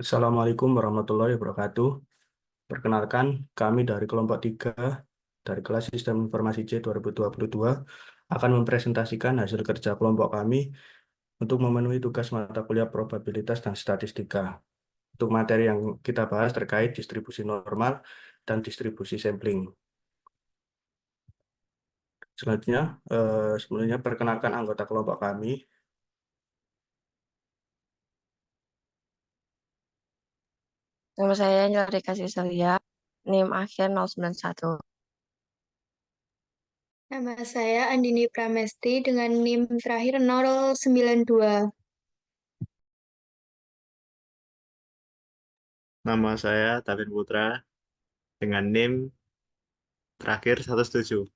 Assalamualaikum warahmatullahi wabarakatuh. Perkenalkan, kami dari kelompok 3 dari kelas Sistem Informasi C 2022 akan mempresentasikan hasil kerja kelompok kami untuk memenuhi tugas mata kuliah probabilitas dan statistika. Untuk materi yang kita bahas terkait distribusi normal dan distribusi sampling. Selanjutnya, sebelumnya perkenalkan anggota kelompok kami. Nama saya Angela Rika Siselia, NIM akhir 091. Nama saya Andini Pramesti dengan NIM terakhir 092. Nama saya Tavin Putra dengan NIM terakhir 17.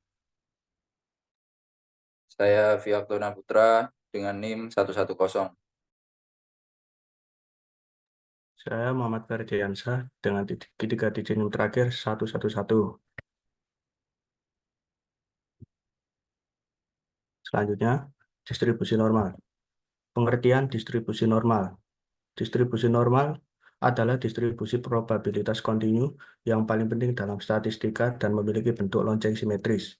Saya Viaktona Putra dengan NIM 110. Saya Muhammad Ferdiansyah dengan tiga digit NIM terakhir 111. Selanjutnya, distribusi normal. Pengertian distribusi normal. Distribusi normal adalah distribusi probabilitas kontinu yang paling penting dalam statistika dan memiliki bentuk lonceng simetris.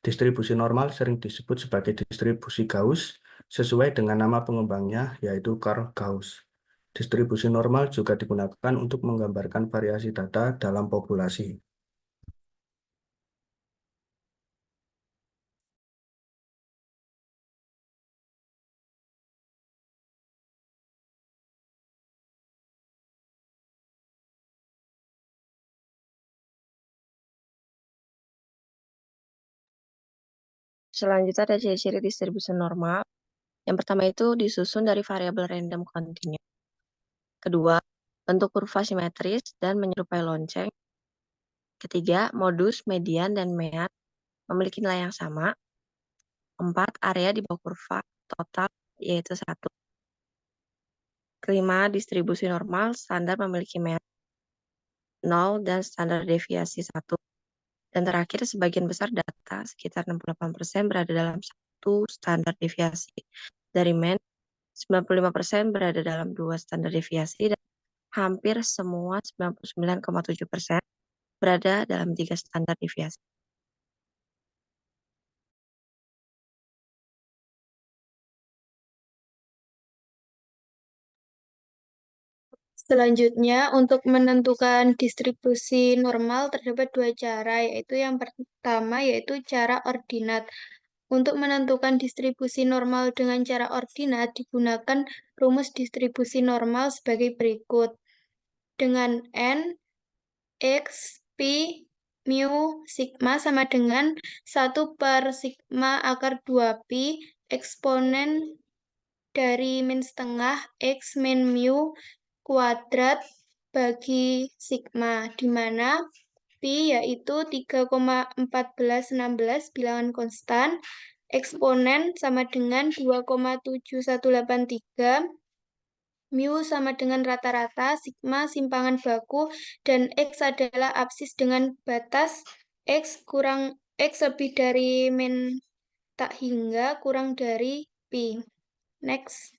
Distribusi normal sering disebut sebagai distribusi Gauss sesuai dengan nama pengembangnya, yaitu Karl Gauss. Distribusi normal juga digunakan untuk menggambarkan variasi data dalam populasi. Selanjutnya ada ciri-ciri distribusi normal. Yang pertama itu disusun dari variabel random kontinu. Kedua, bentuk kurva simetris dan menyerupai lonceng. Ketiga, modus, median, dan mean memiliki nilai yang sama. 4, area di bawah kurva total yaitu 1. Kelima, distribusi normal standar memiliki mean 0 dan standar deviasi 1. Dan terakhir, sebagian besar data, sekitar 68% berada dalam satu standar deviasi. Dari mean, 95% berada dalam 2 standar deviasi, dan hampir semua 99,7% berada dalam 3 standar deviasi. Selanjutnya, untuk menentukan distribusi normal terdapat dua cara, yaitu yang pertama yaitu cara ordinat. Untuk menentukan distribusi normal dengan cara ordinat digunakan rumus distribusi normal sebagai berikut. Dengan N, X, Pi, Mu, Sigma sama dengan 1 per Sigma akar 2Pi, eksponen dari min setengah X min Mu kuadrat bagi Sigma, di mana Pi yaitu 3,1416 bilangan konstan, eksponen sama dengan 2,7183, Mu sama dengan rata-rata, Sigma simpangan baku, dan X adalah absis dengan batas X lebih dari min tak hingga kurang dari Pi. Next.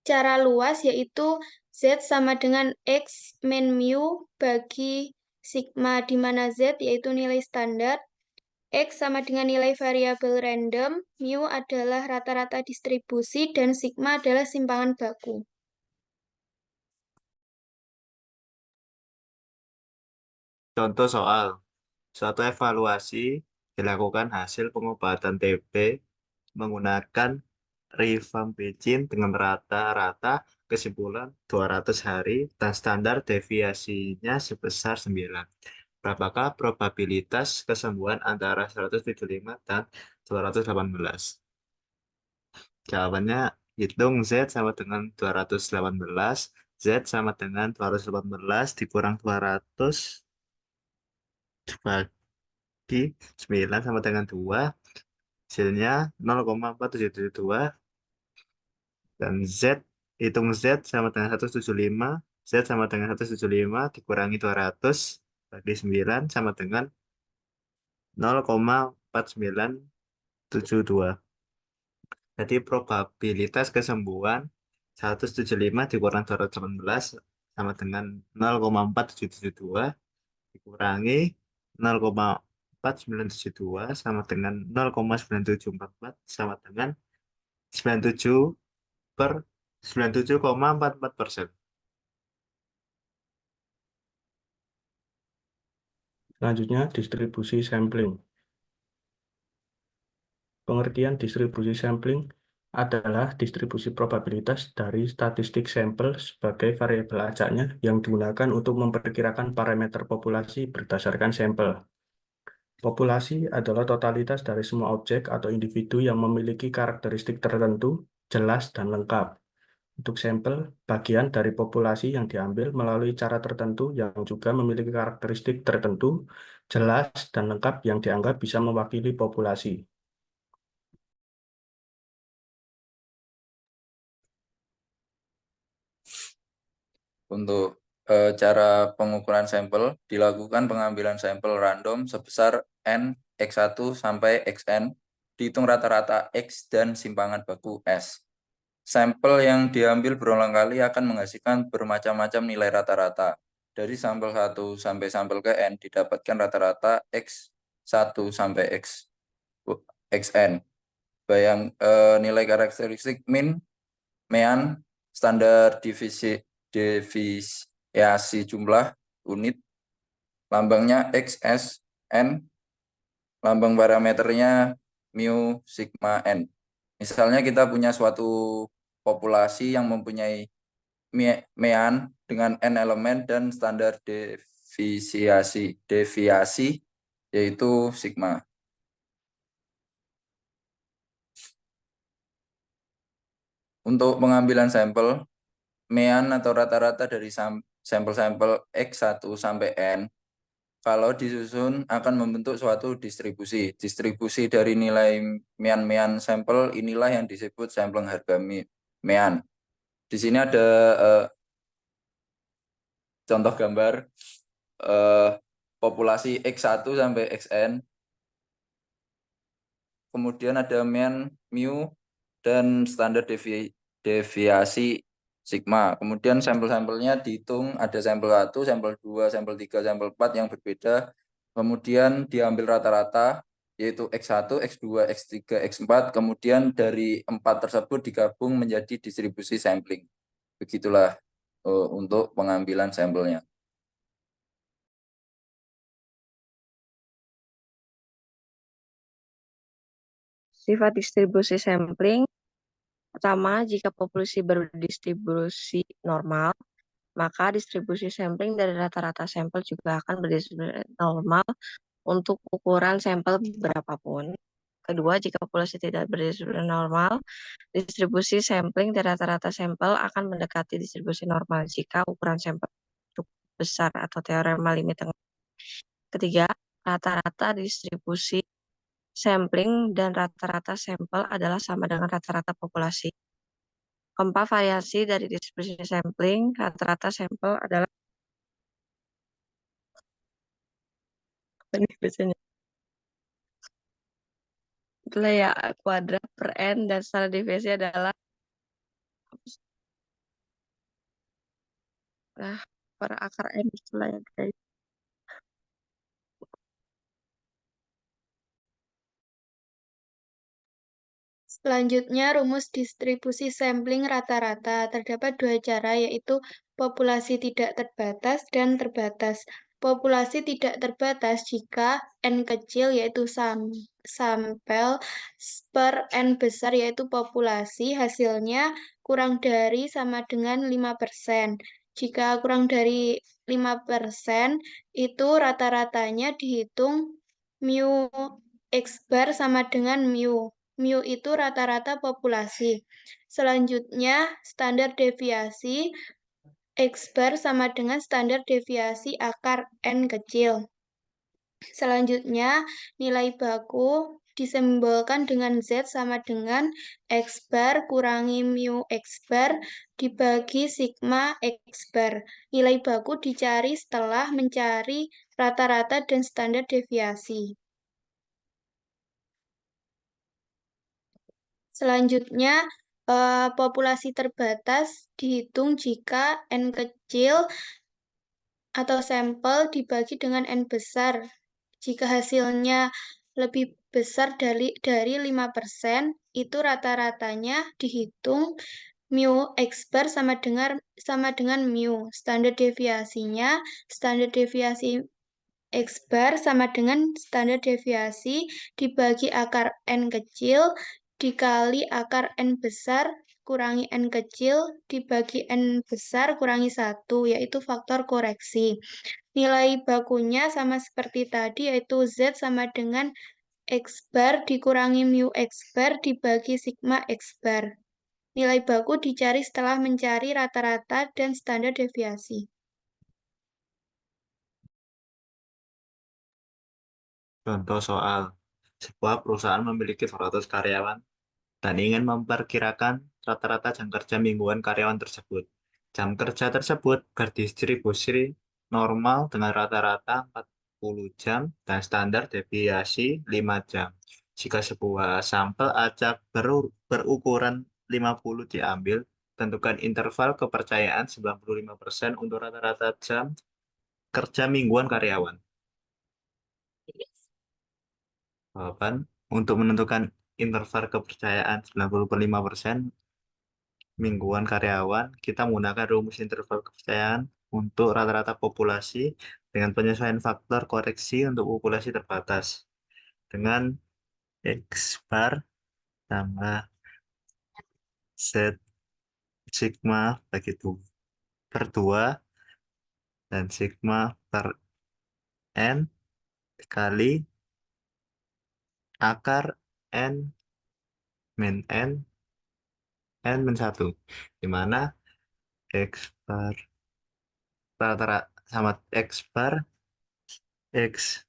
Cara luas yaitu Z sama dengan X min Mu bagi Sigma, di mana Z yaitu nilai standar, X sama dengan nilai variabel random, Mu adalah rata-rata distribusi, dan Sigma adalah simpangan baku. Contoh soal. Suatu evaluasi dilakukan hasil pengobatan TB menggunakan rifampicin dengan rata-rata kesimpulan 200 hari dan standar deviasinya sebesar 9. Berapakah probabilitas kesembuhan antara 175 dan 218? Jawabannya, hitung Z sama dengan 218. Z sama dengan 218 dikurang 200 dibagi 9 sama dengan 2. Hasilnya 0,4772. Dan Z, hitung Z sama dengan 175. Z sama dengan 175 dikurangi 200 bagi 9 sama dengan 0,4972. Jadi probabilitas kesembuhan 175 dikurang 218 sama dengan 0,4772 dikurangi 0,4972 sama dengan 0,9744 sama dengan 97,44%. Selanjutnya, distribusi sampling. Pengertian distribusi sampling adalah distribusi probabilitas dari statistik sampel sebagai variabel acaknya yang digunakan untuk memperkirakan parameter populasi berdasarkan sampel. Populasi adalah totalitas dari semua objek atau individu yang memiliki karakteristik tertentu, jelas, dan lengkap. Untuk sampel, bagian dari populasi yang diambil melalui cara tertentu yang juga memiliki karakteristik tertentu, jelas, dan lengkap yang dianggap bisa mewakili populasi. Untuk cara pengukuran sampel, dilakukan pengambilan sampel random sebesar N X1 sampai Xn, dihitung rata-rata X dan simpangan baku S. Sampel yang diambil berulang kali akan menghasilkan bermacam-macam nilai rata-rata. Dari sampel 1 sampai sampel ke N didapatkan rata-rata X1 sampai Xn. Nilai karakteristik min, mean, standar deviasi jumlah unit, lambangnya XS, N, lambang parameternya mu, sigma, N. Misalnya kita punya suatu populasi yang mempunyai mean dengan N elemen dan standar deviasi yaitu sigma. Untuk pengambilan sampel, mean atau rata-rata dari sampel-sampel X1 sampai N, kalau disusun akan membentuk suatu distribusi. Distribusi dari nilai mean sampel inilah yang disebut sampling harga mean. Di sini ada contoh gambar populasi X1 sampai Xn. Kemudian ada mean mu dan standar deviasi sigma. Kemudian sampel-sampelnya dihitung, ada sampel 1, sampel 2, sampel 3, sampel 4 yang berbeda. Kemudian diambil rata-rata, yaitu X1, X2, X3, X4. Kemudian dari 4 tersebut digabung menjadi distribusi sampling. Begitulah untuk pengambilan sampelnya. Sifat distribusi sampling. Pertama, jika populasi berdistribusi normal, maka distribusi sampling dari rata-rata sampel juga akan berdistribusi normal untuk ukuran sampel berapapun. Kedua, jika populasi tidak berdistribusi normal, distribusi sampling dari rata-rata sampel akan mendekati distribusi normal jika ukuran sampel cukup besar atau teorema limit tengah. Ketiga, rata-rata distribusi sampling dan rata-rata sampel adalah sama dengan rata-rata populasi. Keempat, variasi dari distribusi sampling rata-rata sampel adalah itulah ya kuadrat per N dan standar deviasi adalah per akar N itulah ya guys. Selanjutnya, rumus distribusi sampling rata-rata. Terdapat dua cara, yaitu populasi tidak terbatas dan terbatas. Populasi tidak terbatas jika N kecil, yaitu sampel, per N besar, yaitu populasi, hasilnya kurang dari sama dengan 5%. Jika kurang dari 5%, itu rata-ratanya dihitung mu X bar sama dengan mu. Mu itu rata-rata populasi. Selanjutnya, standar deviasi X bar sama dengan standar deviasi akar N kecil. Selanjutnya, nilai baku disimbolkan dengan Z sama dengan X bar kurangi mu X bar dibagi sigma X bar. Nilai baku dicari setelah mencari rata-rata dan standar deviasi. Selanjutnya, populasi terbatas dihitung jika N kecil atau sampel dibagi dengan N besar. Jika hasilnya lebih besar dari 5%, itu rata-ratanya dihitung mu X bar sama dengan mu. Standar deviasi X bar sama dengan standar deviasi dibagi akar N kecil dikali akar N besar kurangi N kecil dibagi N besar kurangi 1, yaitu faktor koreksi. Nilai bakunya sama seperti tadi, yaitu Z sama dengan X bar dikurangi mu X bar dibagi sigma X bar. Nilai baku dicari setelah mencari rata-rata dan standar deviasi. Contoh soal, sebuah perusahaan memiliki 200 karyawan dan ingin memperkirakan rata-rata jam kerja mingguan karyawan tersebut. Jam kerja tersebut berdistribusi normal dengan rata-rata 40 jam dan standar deviasi 5 jam. Jika sebuah sampel acak berukuran 50 diambil, tentukan interval kepercayaan 95% untuk rata-rata jam kerja mingguan karyawan. Jawaban, untuk menentukan interval kepercayaan 95% mingguan karyawan, kita menggunakan rumus interval kepercayaan untuk rata-rata populasi dengan penyesuaian faktor koreksi untuk populasi terbatas. Dengan X bar tambah Z sigma bagi 2 dan sigma per N dikali akar N min N N min 1, di mana X bar rata-rata sama X bar X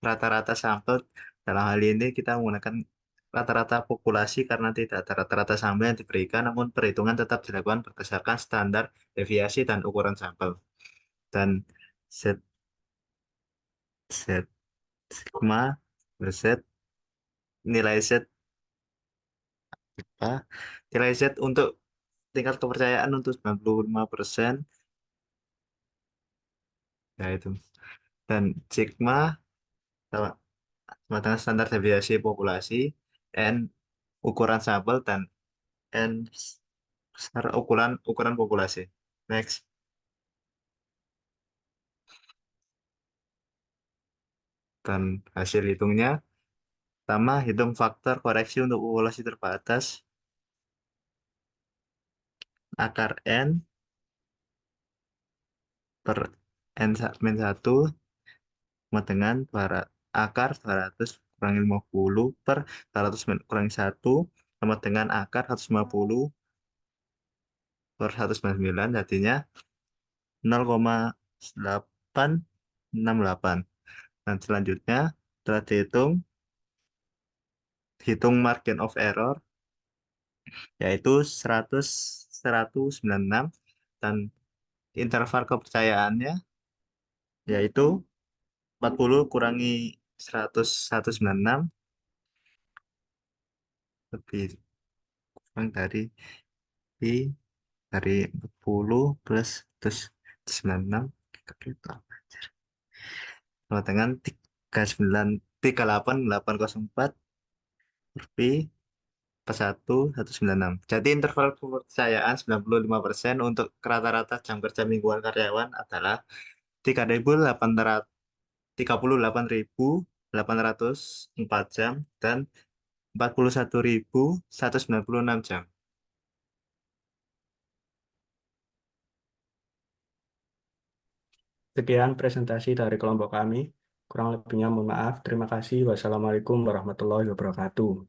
rata-rata sampel. Dalam hal ini kita menggunakan rata-rata populasi karena tidak ada rata-rata sampel yang diberikan, namun perhitungan tetap dilakukan berdasarkan standar deviasi dan ukuran sampel. Dan Z sigma Z nilai Z apa? Nilai Z untuk tingkat kepercayaan untuk 95%, yaitu, dan sigma sama dengan standar deviasi populasi, N ukuran sampel, dan N besar ukuran populasi. Next. Dan hasil hitungnya, pertama hitung faktor koreksi untuk populasi terbatas, akar N per N min 1 sama dengan akar 200 kurangi 50 per 200 kurangi 1 sama dengan akar 150 per 199, jadinya 0,868. Dan selanjutnya setelah dihitung, hitung margin of error, yaitu 196, dan interval kepercayaannya yaitu 40 kurangi 196 lebih kurang dari 40 plus 196 sama dengan 38804 lebih per 196. Jadi interval kepercayaan 95% untuk rata-rata jam kerja mingguan karyawan adalah 38.804 jam dan 41.196 jam. Sekian presentasi dari kelompok kami. Kurang lebihnya mohon maaf. Terima kasih. Wassalamualaikum warahmatullahi wabarakatuh.